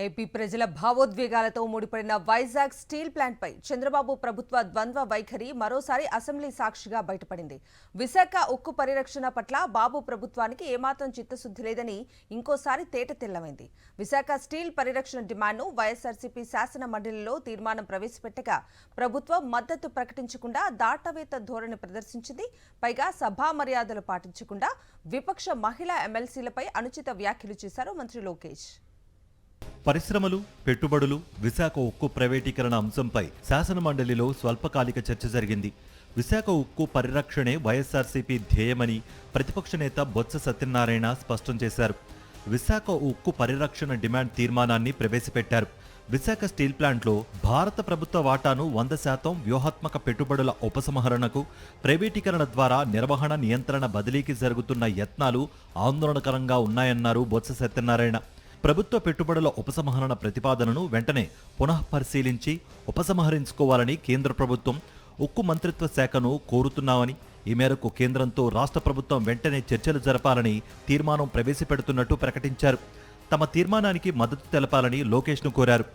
AP ప్రజల భావోద్వేగాలతో ముడిపడిన Vizag steel plant పై చంద్రబాబు ప్రభుత్వ ద్వంద్వ వైఖరి మరోసారి అసెంబ్లీ సాక్షిగా బయటపడింది. విశాఖ ఉక్కు పరిరక్షణ పట్ల బాబు ప్రభుత్వానికి ఏమాత్రం చిత్తశుద్ధి లేదని ఇంకోసారి తేటతెల్లమైంది. విశాఖ స్టీల్ పరిరక్షణ డిమాండ్ను వైఎస్ఆర్సీపీ శాసన మండలిలో తీర్మానం ప్రవేశపెట్టగా ప్రభుత్వం మద్దతు ప్రకటించకుండా దాటవేత ధోరణి ప్రదర్శించింది. పైగా సభా మర్యాదలు పాటించకుండా విపక్ష మహిళా ఎమ్మెల్సీలపై అనుచిత వ్యాఖ్యలు చేశారు మంత్రి లోకేష్. పరిశ్రమలు, పెట్టుబడులు, విశాఖ ఉక్కు ప్రైవేటీకరణ అంశంపై శాసనమండలిలో స్వల్పకాలిక చర్చ జరిగింది. విశాఖ ఉక్కు పరిరక్షణే వైఎస్ఆర్సీపీ ధ్యేయమని ప్రతిపక్ష నేత బొత్స సత్యనారాయణ స్పష్టం చేశారు. విశాఖ ఉక్కు పరిరక్షణ డిమాండ్ తీర్మానాన్ని ప్రవేశపెట్టారు. విశాఖ స్టీల్ ప్లాంట్లో భారత ప్రభుత్వ వాటాను 100% వ్యూహాత్మక పెట్టుబడుల ఉపసంహరణకు, ప్రైవేటీకరణ ద్వారా నిర్వహణ నియంత్రణ బదిలీకి జరుగుతున్న యత్నాలు ఆందోళనకరంగా ఉన్నాయన్నారు బొత్స సత్యనారాయణ. ప్రభుత్వ పెట్టుబడుల ఉపసంహరణ ప్రతిపాదనను వెంటనే పునఃపరిశీలించి ఉపసంహరించుకోవాలని కేంద్ర ప్రభుత్వం, ఉక్కు మంత్రిత్వ శాఖను కోరుతున్నామని, ఈ మేరకు కేంద్రంతో రాష్ట్ర ప్రభుత్వం వెంటనే చర్చలు జరపాలని తీర్మానం ప్రవేశపెడుతున్నట్టు ప్రకటించారు. తమ తీర్మానానికి మద్దతు తెలపాలని లోకేష్ను కోరారు.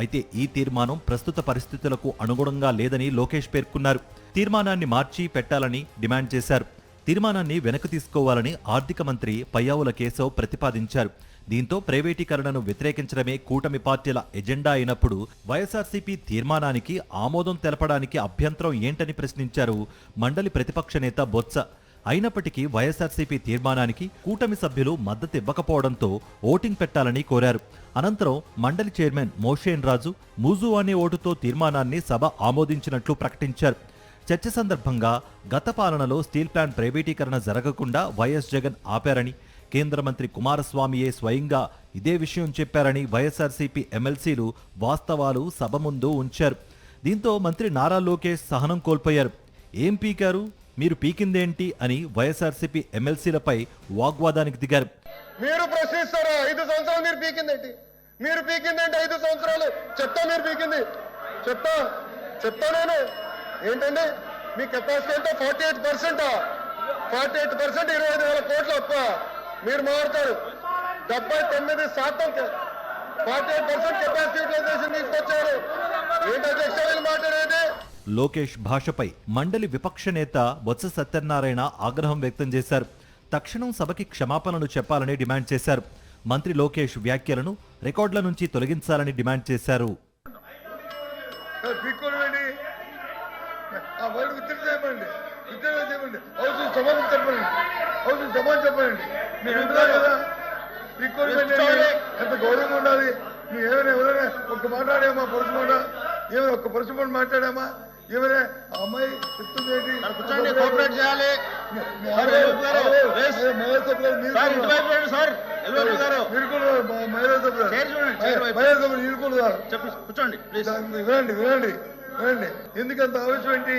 అయితే ఈ తీర్మానం ప్రస్తుత పరిస్థితులకు అనుగుణంగా లేదని లోకేష్ పేర్కొన్నారు. తీర్మానాన్ని మార్చి పెట్టాలని డిమాండ్ చేశారు. తీర్మానాన్ని వెనక్కి తీసుకోవాలని ఆర్థిక మంత్రి పయ్యావుల కేశవ్ ప్రతిపాదించారు. దీంతో ప్రైవేటీకరణను వ్యతిరేకించడమే కూటమి పార్టీల ఎజెండా అయినప్పుడు వైఎస్ఆర్సీపీ తీర్మానానికి ఆమోదం తెలపడానికి అభ్యంతరం ఏంటని ప్రశ్నించారు మండలి ప్రతిపక్ష నేత బొత్స. అయినప్పటికీ వైఎస్ఆర్సీపీ తీర్మానానికి కూటమి సభ్యులు మద్దతు ఇవ్వకపోవడంతో ఓటింగ్ పెట్టాలని కోరారు. అనంతరం మండలి చైర్మన్ మోషేన్ రాజు మూజు అనే ఓటుతో తీర్మానాన్ని సభ ఆమోదించినట్లు ప్రకటించారు. చర్చ సందర్భంగా గత పాలనలో స్టీల్ ప్లాంట్ ప్రైవేటీకరణ జరగకుండా వైఎస్ జగన్ ఆపారని, కేంద్ర మంత్రి కుమారస్వామియే స్వయంగా ఇదే విషయం చెప్పారని వైఎస్ఆర్సీపీ ఎమ్మెల్సీలు వాస్తవాలు సభ ముందు ఉంచారు. దీంతో మంత్రి నారా లోకేష్ సహనం కోల్పోయారు. ఏం పీకారు, మీరు పీకిందేంటి అని వైఎస్ఆర్సీపీ ఎమ్మెల్సీలపై వాగ్వాదానికి దిగారు. మీరు ప్రశ్నిస్తారా? 5 సంవత్సరాలు మీరు పీకిందేంటి? 5 సంవత్సరాలు చెప్తా, మీరు పీకింది చెప్తా నేను ఏంటండి? మీ కెపాసిటీ అంటే 48%, 25,000 కోట్ల అప్ప మీరు మారుతారు. 79% 48% కెపాసిటీ యూటిలైజేషన్ తీసుకొచ్చారు. ఏంటి అధ్యక్ష వీళ్ళు మాట్లాడేది? లోకేష్ భాషపై మండలి విపక్ష నేత బొత్స సత్యనారాయణ ఆగ్రహం వ్యక్తం చేశారు. తక్షణం సభకి క్షమాపణలు చెప్పాలని డిమాండ్ చేశారు. మంత్రి లోకేష్ వ్యాఖ్యలను రికార్డుల నుంచి తొలగించాలని డిమాండ్ చేశారు. ఎంత గౌరవంగా ఉండాలి. మేము ఎవరైనా ఒక్క మాట్లాడామా? పరుచుకోండా ఏమైనా ఒక్క పరుచుకోండి మాట్లాడామా? ఏమైనా అమ్మాయి చెప్తుంది కోఆపరేట్ చేయాలి. వినండి. ఎందుకంత ఆవేశం ఏంటి?